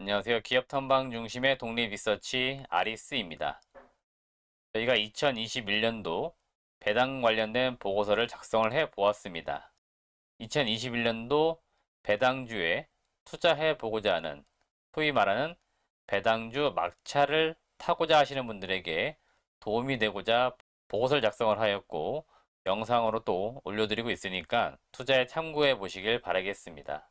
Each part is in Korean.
안녕하세요. 기업 탐방 중심의 독립 리서치 아리스입니다. 저희가 2021년도 배당 관련된 보고서를 작성을 해 보았습니다. 2021년도 배당주에 투자해 보고자 하는, 소위 말하는 배당주 막차를 타고자 하시는 분들에게 도움이 되고자 보고서를 작성을 하였고, 영상으로 또 올려드리고 있으니까 투자에 참고해 보시길 바라겠습니다.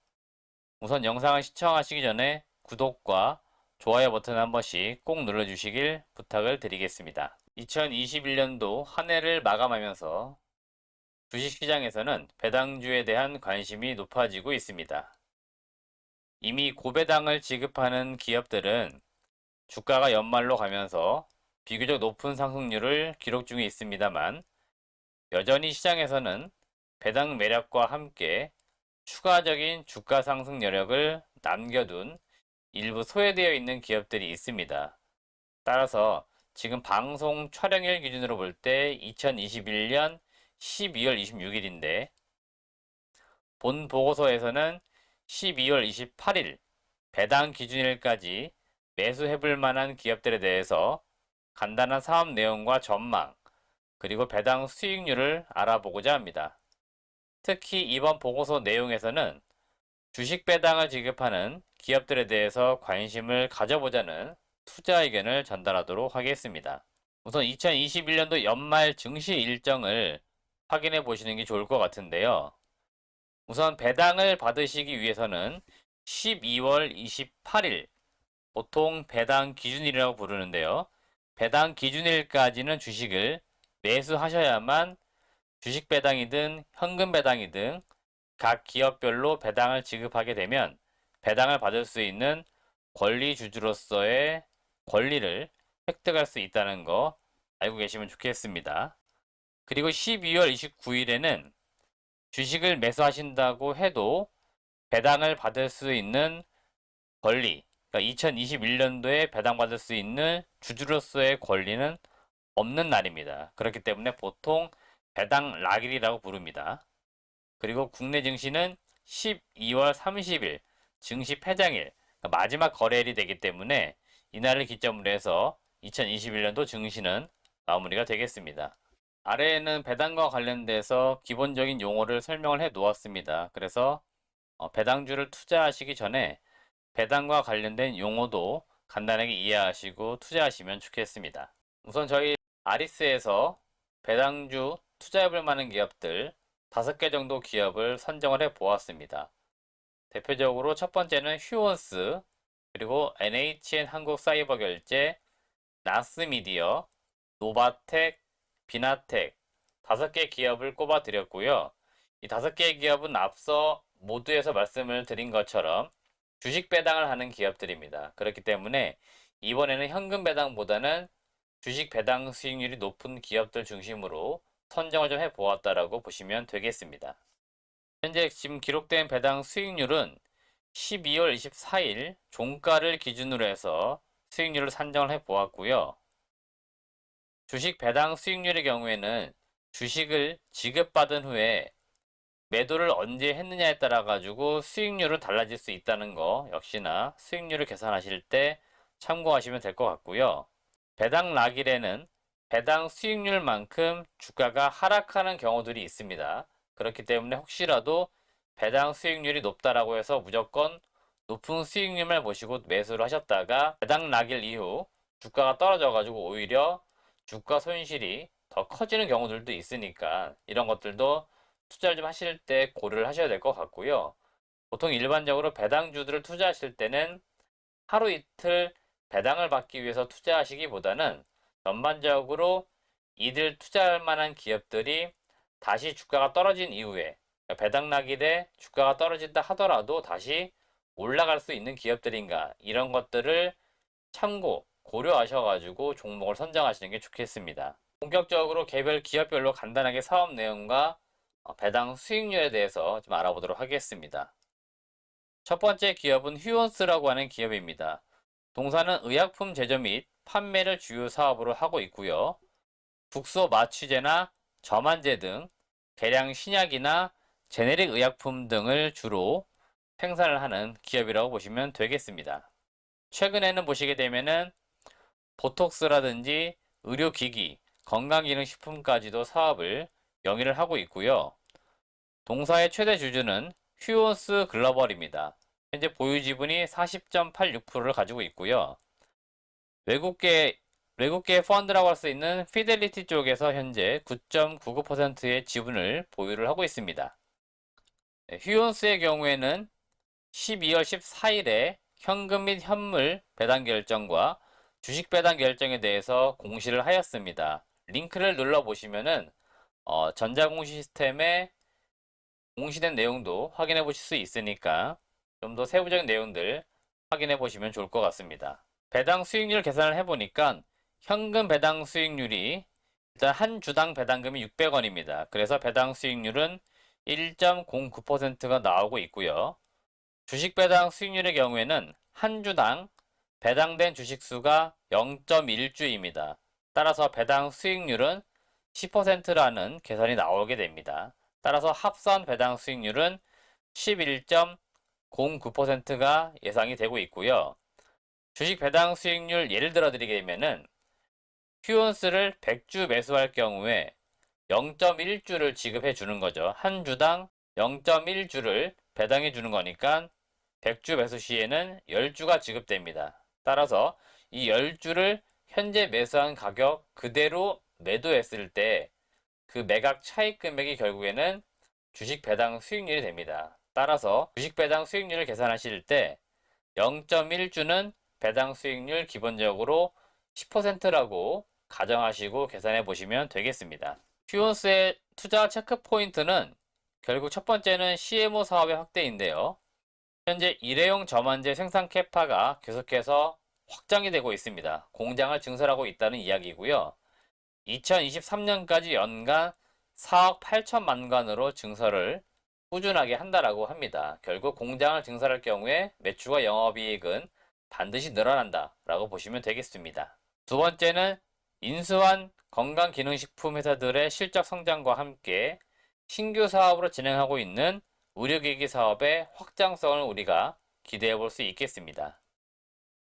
우선 영상을 시청하시기 전에 구독과 좋아요 버튼 한 번씩 꼭 눌러주시길 부탁을 드리겠습니다. 2021년도 한 해를 마감하면서 주식시장에서는 배당주에 대한 관심이 높아지고 있습니다. 이미 고배당을 지급하는 기업들은 주가가 연말로 가면서 비교적 높은 상승률을 기록 중에 있습니다만, 여전히 시장에서는 배당 매력과 함께 추가적인 주가 상승 여력을 남겨둔 일부 소외되어 있는 기업들이 있습니다. 따라서 지금 방송 촬영일 기준으로 볼 때 2021년 12월 26일인데, 본 보고서에서는 12월 28일 배당 기준일까지 매수해볼 만한 기업들에 대해서 간단한 사업 내용과 전망, 그리고 배당 수익률을 알아보고자 합니다. 특히 이번 보고서 내용에서는 주식 배당을 지급하는 기업들에 대해서 관심을 가져보자는 투자 의견을 전달하도록 하겠습니다. 우선 2021년도 연말 증시 일정을 확인해 보시는 게 좋을 것 같은데요. 우선 배당을 받으시기 위해서는 12월 28일, 보통 배당 기준일이라고 부르는데요. 배당 기준일까지는 주식을 매수하셔야만 주식 배당이든 현금 배당이든 각 기업별로 배당을 지급하게 되면 배당을 받을 수 있는 권리주주로서의 권리를 획득할 수 있다는 거 알고 계시면 좋겠습니다. 그리고 12월 29일에는 주식을 매수하신다고 해도 배당을 받을 수 있는 권리, 그러니까 2021년도에 배당받을 수 있는 주주로서의 권리는 없는 날입니다. 그렇기 때문에 보통 배당 락일이라고 부릅니다. 그리고 국내 증시는 12월 30일 증시 폐장일, 그러니까 마지막 거래일이 되기 때문에 이날을 기점으로 해서 2021년도 증시는 마무리가 되겠습니다. 아래에는 배당과 관련돼서 기본적인 용어를 설명을 해 놓았습니다. 그래서 배당주를 투자하시기 전에 배당과 관련된 용어도 간단하게 이해하시고 투자하시면 좋겠습니다. 우선 저희 아리스에서 배당주 투자해 볼 만한 기업들 5개 정도 기업을 선정을 해 보았습니다. 대표적으로 첫 번째는 휴원스, 그리고 NHN 한국사이버결제, 나스미디어, 노바텍, 비나텍 5개 기업을 꼽아 드렸고요. 이 5개의 기업은 앞서 모두에서 말씀을 드린 것처럼 주식 배당을 하는 기업들입니다. 그렇기 때문에 이번에는 현금 배당보다는 주식 배당 수익률이 높은 기업들 중심으로 선정을 좀 해보았다라고 보시면 되겠습니다. 현재 지금 기록된 배당 수익률은 12월 24일 종가를 기준으로 해서 수익률을 산정을 해보았고요. 주식 배당 수익률의 경우에는 주식을 지급받은 후에 매도를 언제 했느냐에 따라 가지고 수익률은 달라질 수 있다는 거, 역시나 수익률을 계산하실 때 참고하시면 될 것 같고요. 배당 락일에는 배당 수익률만큼 주가가 하락하는 경우들이 있습니다. 그렇기 때문에 혹시라도 배당 수익률이 높다라고 해서 무조건 높은 수익률만 보시고 매수를 하셨다가 배당 락일 이후 주가가 떨어져 가지고 오히려 주가 손실이 더 커지는 경우들도 있으니까 이런 것들도 투자를 좀 하실 때 고려를 하셔야 될 것 같고요. 보통 일반적으로 배당주들을 투자하실 때는 하루 이틀 배당을 받기 위해서 투자하시기보다는 전반적으로 이들 투자할 만한 기업들이 다시 주가가 떨어진 이후에, 배당 락일에 주가가 떨어진다 하더라도 다시 올라갈 수 있는 기업들인가, 이런 것들을 참고 고려하셔가지고 종목을 선정하시는 게 좋겠습니다. 본격적으로 개별 기업별로 간단하게 사업 내용과 배당 수익률에 대해서 좀 알아보도록 하겠습니다. 첫 번째 기업은 휴원스라고 하는 기업입니다. 동사는 의약품 제조 및 판매를 주요 사업으로 하고 있고요. 국소 마취제나 점안제 등 대량 신약이나 제네릭 의약품 등을 주로 생산을 하는 기업이라고 보시면 되겠습니다. 최근에는 보시게 되면은 보톡스라든지 의료기기, 건강기능식품까지도 사업을 영위를 하고 있고요. 동사의 최대 주주는 휴온스 글로벌입니다. 현재 보유 지분이 40.86%를 가지고 있고요. 외국계 펀드라고 할 수 있는 피델리티 쪽에서 현재 9.99%의 지분을 보유를 하고 있습니다. 휴온스의 경우에는 12월 14일에 현금 및 현물 배당 결정과 주식 배당 결정에 대해서 공시를 하였습니다. 링크를 눌러보시면은 전자공시 시스템에 공시된 내용도 확인해 보실 수 있으니까 좀 더 세부적인 내용들 확인해 보시면 좋을 것 같습니다. 배당 수익률 계산을 해보니까 현금 배당 수익률이 일단 한 주당 배당금이 600원입니다. 그래서 배당 수익률은 1.09%가 나오고 있고요. 주식 배당 수익률의 경우에는 한 주당 배당된 주식 수가 0.1주입니다. 따라서 배당 수익률은 10%라는 계산이 나오게 됩니다. 따라서 합산 배당 수익률은 11.09%가 예상이 되고 있고요. 주식 배당 수익률 예를 들어 드리게 되면은 휴온스를 100주 매수할 경우에 0.1주를 지급해 주는 거죠. 한 주당 0.1주를 배당해 주는 거니까 100주 매수 시에는 10주가 지급됩니다. 따라서 이 10주를 현재 매수한 가격 그대로 매도했을 때 그 매각 차익 금액이 결국에는 주식 배당 수익률이 됩니다. 따라서 주식 배당 수익률을 계산하실 때 0.1주는 배당 수익률 기본적으로 10%라고 가정하시고 계산해 보시면 되겠습니다. 휴온스의 투자 체크 포인트는 결국 첫 번째는 CMO 사업의 확대인데요. 현재 일회용 저만제 생산 캐파가 계속해서 확장이 되고 있습니다. 공장을 증설하고 있다는 이야기고요. 2023년까지 연간 4억 8천만 관으로 증설을 꾸준하게 한다라고 합니다. 결국 공장을 증설할 경우에 매출과 영업이익은 반드시 늘어난다라고 보시면 되겠습니다. 두 번째는 인수한 건강기능식품 회사들의 실적 성장과 함께 신규 사업으로 진행하고 있는 의료기기 사업의 확장성을 우리가 기대해 볼 수 있겠습니다.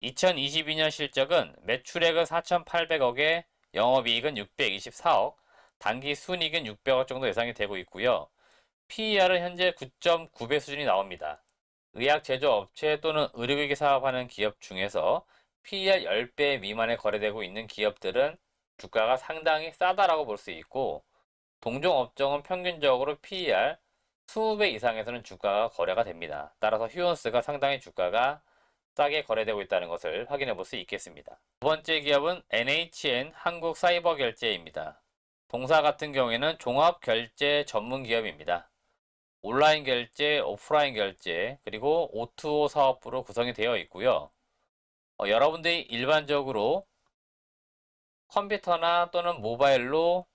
2022년 실적은 매출액은 4,800억에 영업이익은 624억, 단기 순이익은 600억 정도 예상이 되고 있고요. PER은 현재 9.9배 수준이 나옵니다. 의약 제조업체 또는 의료기기 사업하는 기업 중에서 PER 10배 미만에 거래되고 있는 기업들은 주가가 상당히 싸다라고 볼 수 있고, 동종 업종은 평균적으로 PER 20배 이상에서는 주가가 거래가 됩니다. 따라서 휴온스가 상당히 주가가 싸게 거래되고 있다는 것을 확인해 볼 수 있겠습니다. 두 번째 기업은 NHN 한국사이버결제입니다. 동사 같은 경우에는 종합결제 전문 기업입니다. 온라인 결제, 오프라인 결제, 그리고 O2O 사업부로 구성이 되어 있고요. 여러분들이 일반적으로 컴퓨터나 또는 모바일로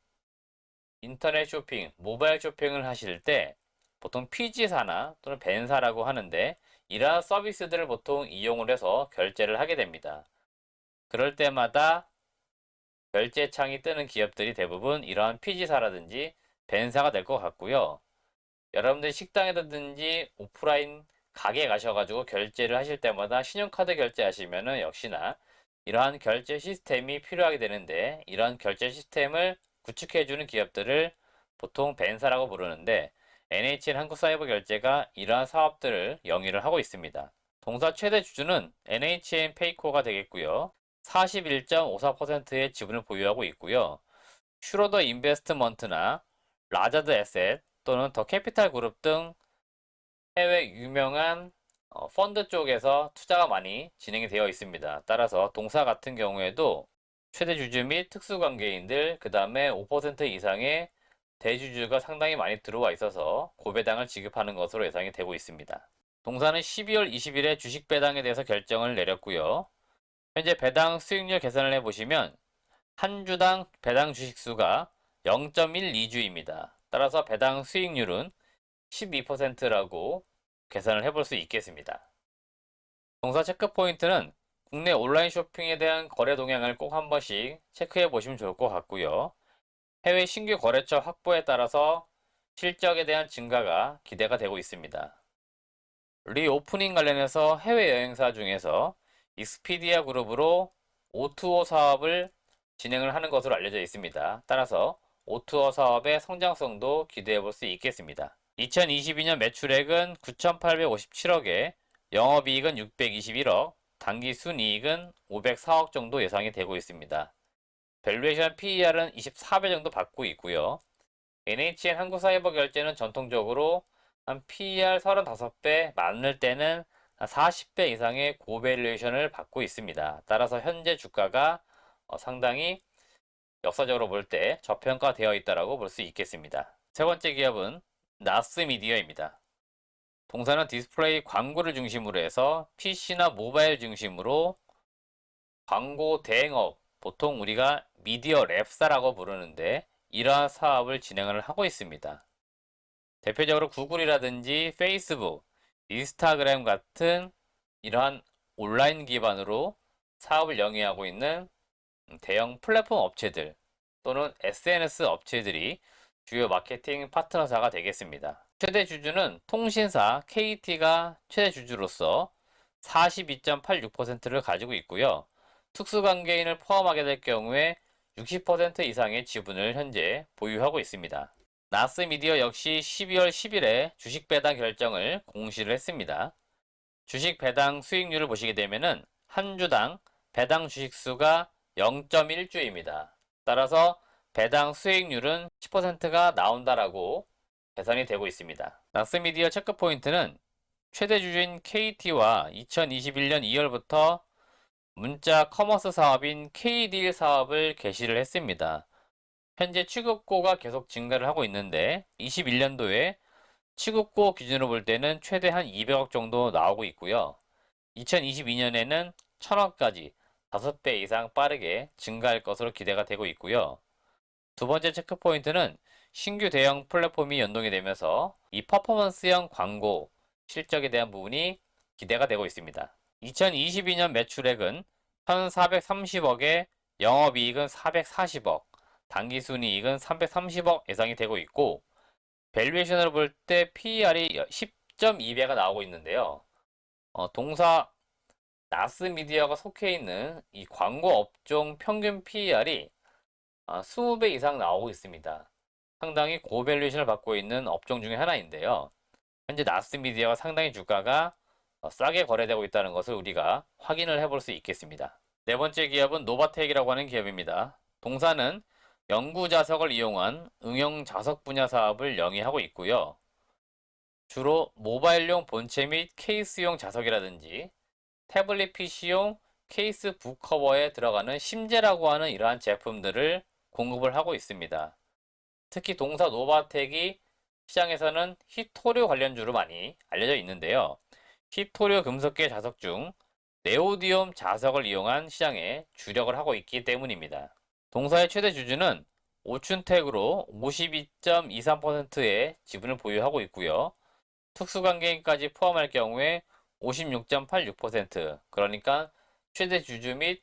인터넷 쇼핑, 모바일 쇼핑을 하실 때 보통 PG사나 또는 벤사라고 하는데 이러한 서비스들을 보통 이용을 해서 결제를 하게 됩니다. 그럴 때마다 결제창이 뜨는 기업들이 대부분 이러한 PG사라든지 벤사가 될 것 같고요. 여러분들 식당이라든지 오프라인 가게에 가셔가지고 결제를 하실 때마다 신용카드 결제하시면은 역시나 이러한 결제 시스템이 필요하게 되는데 이러한 결제 시스템을 구축해주는 기업들을 보통 벤사라고 부르는데 NHN 한국사이버결제가 이러한 사업들을 영위를 하고 있습니다. 동사 최대 주주는 NHN 페이코가 되겠고요. 41.54%의 지분을 보유하고 있고요. 슈로더 인베스트먼트나 라자드 에셋 또는 더 캐피탈 그룹 등 해외 유명한 펀드 쪽에서 투자가 많이 진행이 되어 있습니다. 따라서 동사 같은 경우에도 최대 주주 및 특수관계인들 그 다음에 5% 이상의 대주주가 상당히 많이 들어와 있어서 고배당을 지급하는 것으로 예상이 되고 있습니다. 동사는 12월 20일에 주식 배당에 대해서 결정을 내렸고요. 현재 배당 수익률 계산을 해보시면 한 주당 배당 주식수가 0.12주입니다. 따라서 배당 수익률은 12%라고 계산을 해볼 수 있겠습니다. 동사 체크 포인트는 국내 온라인 쇼핑에 대한 거래 동향을 꼭 한 번씩 체크해 보시면 좋을 것 같고요. 해외 신규 거래처 확보에 따라서 실적에 대한 증가가 기대가 되고 있습니다. 리오프닝 관련해서 해외여행사 중에서 익스피디아 그룹으로 O2O 사업을 진행을 하는 것으로 알려져 있습니다. 따라서 O2O 사업의 성장성도 기대해 볼 수 있겠습니다. 2022년 매출액은 9,857억에 영업이익은 621억, 당기순이익은 504억 정도 예상이 되고 있습니다. 밸류에이션 PER은 24배 정도 받고 있고요. NHN 한국사이버결제는 전통적으로 한 PER 35배, 많을 때는 한 40배 이상의 고밸류에이션을 받고 있습니다. 따라서 현재 주가가 상당히 역사적으로 볼 때 저평가되어 있다고 볼 수 있겠습니다. 세 번째 기업은 나스미디어입니다. 동사는 디스플레이 광고를 중심으로 해서 PC나 모바일 중심으로 광고 대행업, 보통 우리가 미디어 랩사라고 부르는데 이러한 사업을 진행을 하고 있습니다. 대표적으로 구글이라든지 페이스북, 인스타그램 같은 이러한 온라인 기반으로 사업을 영위하고 있는 대형 플랫폼 업체들 또는 SNS 업체들이 주요 마케팅 파트너사가 되겠습니다. 최대 주주는 통신사 KT가 최대 주주로서 42.86%를 가지고 있고요. 특수관계인을 포함하게 될 경우에 60% 이상의 지분을 현재 보유하고 있습니다. 나스미디어 역시 12월 10일에 주식 배당 결정을 공시를 했습니다. 주식 배당 수익률을 보시게 되면은 한 주당 배당 주식 수가 0.1주입니다. 따라서 배당 수익률은 10%가 나온다라고 계산이 되고 있습니다. 나스미디어 체크 포인트는 최대 주주인 KT와 2021년 2월부터 문자 커머스 사업인 KD일 사업을 개시를 했습니다. 현재 취급고가 계속 증가를 하고 있는데 21년도에 취급고 기준으로 볼 때는 최대 한 200억 정도 나오고 있고요. 2022년에는 1000억까지 5배 이상 빠르게 증가할 것으로 기대가 되고 있고요. 두 번째 체크 포인트는 신규 대형 플랫폼이 연동이 되면서 이 퍼포먼스형 광고 실적에 대한 부분이 기대가 되고 있습니다. 2022년 매출액은 1,430억에 영업이익은 440억, 당기순이익은 330억 예상이 되고 있고 밸류에이션으로 볼 때 PER이 10.2배가 나오고 있는데요. 동사 나스미디어가 속해 있는 이 광고 업종 평균 PER이 20배 이상 나오고 있습니다. 상당히 고밸류에이션을 받고 있는 업종 중에 하나인데요. 현재 나스미디어가 상당히 주가가 싸게 거래되고 있다는 것을 우리가 확인을 해볼 수 있겠습니다. 네 번째 기업은 노바텍이라고 하는 기업입니다. 동사는 연구 자석을 이용한 응용 자석 분야 사업을 영위하고 있고요. 주로 모바일용 본체 및 케이스용 자석이라든지 태블릿 PC용 케이스 북커버에 들어가는 심재라고 하는 이러한 제품들을 공급을 하고 있습니다. 특히 동사 노바텍이 시장에서는 히토류 관련주로 많이 알려져 있는데요. 히토류 금속계 자석 중 네오디움 자석을 이용한 시장에 주력을 하고 있기 때문입니다. 동사의 최대 주주는 오춘텍으로 52.23%의 지분을 보유하고 있고요. 특수관계인까지 포함할 경우에 56.86%, 그러니까 최대 주주 및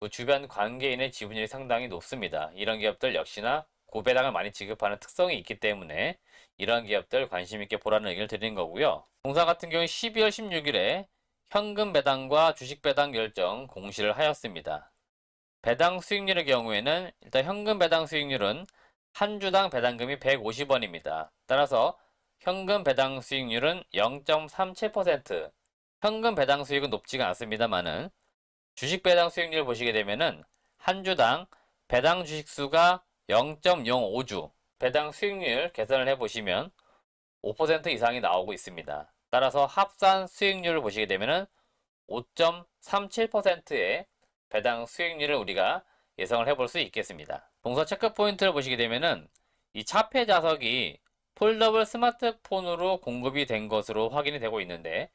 그 주변 관계인의 지분율이 상당히 높습니다. 이런 기업들 역시나 고배당을 많이 지급하는 특성이 있기 때문에 이런 기업들 관심 있게 보라는 의견을 드리는 거고요. 동사 같은 경우 12월 16일에 현금 배당과 주식 배당 결정 공시를 하였습니다. 배당 수익률의 경우에는 일단 현금 배당 수익률은 한 주당 배당금이 150원입니다. 따라서 현금 배당 수익률은 0.37%, 현금 배당 수익은 높지가 않습니다만은 주식 배당 수익률을 보시게 되면은 한 주당 배당 주식 수가 0.05주, 배당 수익률 계산을 해보시면 5% 이상이 나오고 있습니다. 따라서 합산 수익률을 보시게 되면은 5.37%의 배당 수익률을 우리가 예상을 해볼 수 있겠습니다. 동사 체크 포인트를 보시게 되면은 이 차폐 자석이 폴더블 스마트폰으로 공급이 된 것으로 확인이 되고 있는데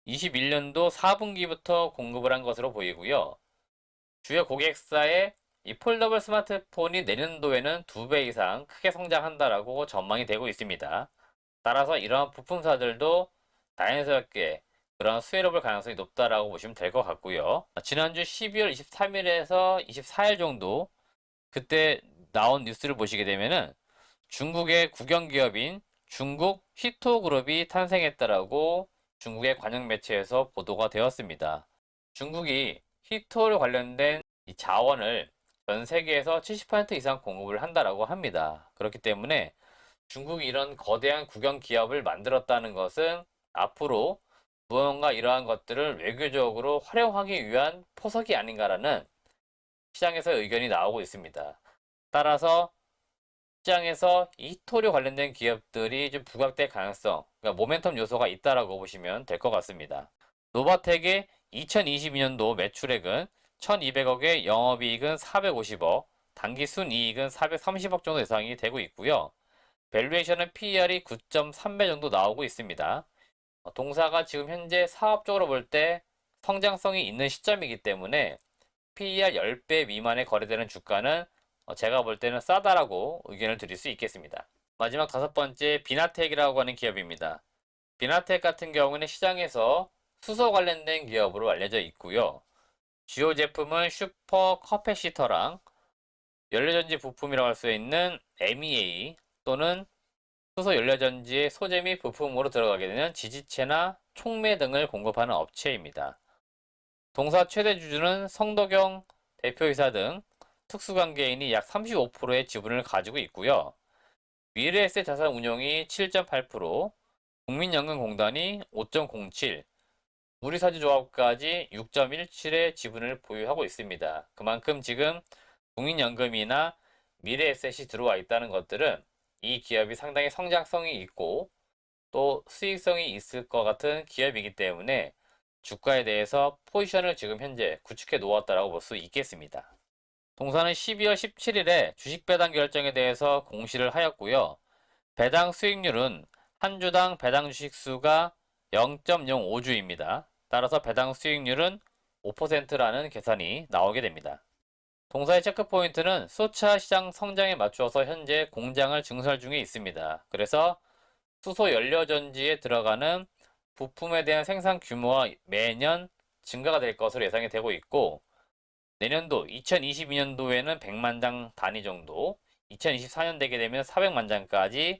21년도 4분기부터 공급을 한 것으로 보이고요. 주요 고객사의 이 폴더블 스마트폰이 내년도에는 2배 이상 크게 성장한다라고 전망이 되고 있습니다. 따라서 이러한 부품사들도 자연스럽게 그런 수혜를 볼 가능성이 높다라고 보시면 될 것 같고요. 지난주 12월 23일에서 24일 정도 그때 나온 뉴스를 보시게 되면은 중국의 국영기업인 중국 휘토그룹이 탄생했다라고 중국의 관영 매체에서 보도가 되었습니다. 중국이 히토류 관련된 이 자원을 전 세계에서 70% 이상 공급을 한다라고 합니다. 그렇기 때문에 중국이 이런 거대한 국영 기업을 만들었다는 것은 앞으로 무언가 이러한 것들을 외교적으로 활용하기 위한 포석이 아닌가라는 시장에서 의견이 나오고 있습니다. 따라서 시장에서 이토류 관련된 기업들이 좀 부각될 가능성, 그러니까 모멘텀 요소가 있다라고 보시면 될 것 같습니다. 노바텍의 2022년도 매출액은 1200억에 영업이익은 450억, 당기순이익은 430억 정도 예상이 되고 있고요. 밸류에이션은 PER이 9.3배 정도 나오고 있습니다. 동사가 지금 현재 사업적으로 볼 때 성장성이 있는 시점이기 때문에 PER 10배 미만에 거래되는 주가는 제가 볼 때는 싸다라고 의견을 드릴 수 있겠습니다. 마지막 다섯 번째, 비나텍이라고 하는 기업입니다. 비나텍 같은 경우는 시장에서 수소 관련된 기업으로 알려져 있고요. 주요 제품은 슈퍼 커패시터랑 연료전지 부품이라고 할 수 있는 MEA 또는 수소 연료전지의 소재 및 부품으로 들어가게 되는 지지체나 촉매 등을 공급하는 업체입니다. 동사 최대 주주는 성덕영 대표이사 등 특수관계인이 약 35%의 지분을 가지고 있고요. 미래에셋 자산 운용이 7.8%, 국민연금공단이 5.07, 우리사주조합까지 6.17의 지분을 보유하고 있습니다. 그만큼 지금 국민연금이나 미래에셋이 들어와 있다는 것들은 이 기업이 상당히 성장성이 있고 또 수익성이 있을 것 같은 기업이기 때문에 주가에 대해서 포지션을 지금 현재 구축해 놓았다고 볼 수 있겠습니다. 동사는 12월 17일에 주식 배당 결정에 대해서 공시를 하였고요. 배당 수익률은 한 주당 배당 주식 수가 0.05주입니다. 따라서 배당 수익률은 5%라는 계산이 나오게 됩니다. 동사의 체크포인트는 수차 시장 성장에 맞추어서 현재 공장을 증설 중에 있습니다. 그래서 수소 연료전지에 들어가는 부품에 대한 생산 규모가 매년 증가가 될 것으로 예상이 되고 있고 내년도 2022년도에는 100만 장 단위 정도 2024년 되게 되면 400만 장까지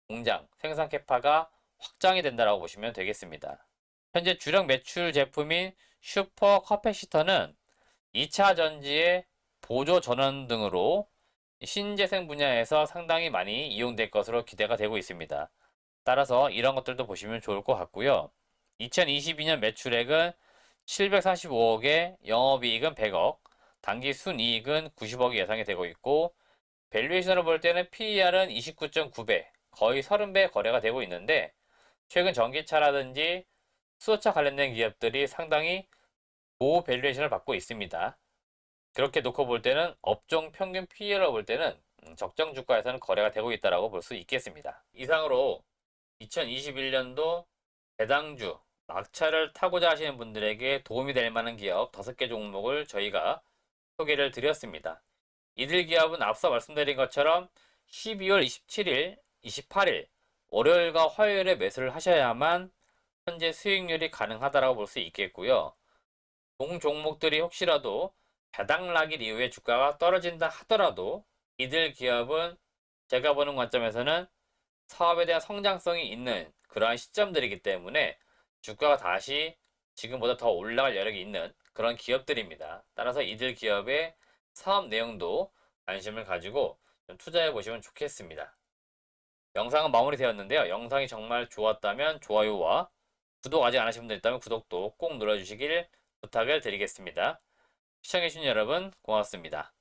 공장 생산 캐파가 확장이 된다고 보시면 되겠습니다. 현재 주력 매출 제품인 슈퍼 커패시터는 2차 전지의 보조 전원 등으로 신재생 분야에서 상당히 많이 이용될 것으로 기대가 되고 있습니다. 따라서 이런 것들도 보시면 좋을 것 같고요. 2022년 매출액은 745억에 영업이익은 100억, 당기 순이익은 90억이 예상이 되고 있고 밸류에이션으로 볼 때는 PER은 29.9배, 거의 30배 거래가 되고 있는데 최근 전기차라든지 수소차 관련된 기업들이 상당히 고밸류에이션을 받고 있습니다. 그렇게 놓고 볼 때는 업종 평균 PER로 볼 때는 적정 주가에서는 거래가 되고 있다고 볼 수 있겠습니다. 이상으로 2021년도 배당주, 막차를 타고자 하시는 분들에게 도움이 될 만한 기업 5개 종목을 저희가 소개를 드렸습니다. 이들 기업은 앞서 말씀드린 것처럼 12월 27일, 28일 월요일과 화요일에 매수를 하셔야만 현재 수익률이 가능하다고 볼 수 있겠고요. 동 종목들이 혹시라도 배당락일 이후에 주가가 떨어진다 하더라도 이들 기업은 제가 보는 관점에서는 사업에 대한 성장성이 있는 그러한 시점들이기 때문에 주가가 다시 지금보다 더 올라갈 여력이 있는 그런 기업들입니다. 따라서 이들 기업의 사업 내용도 관심을 가지고 좀 투자해 보시면 좋겠습니다. 영상은 마무리되었는데요. 영상이 정말 좋았다면 좋아요와 구독 아직 안 하신 분들 있다면 구독도 꼭 눌러주시길 부탁을 드리겠습니다. 시청해주신 여러분 고맙습니다.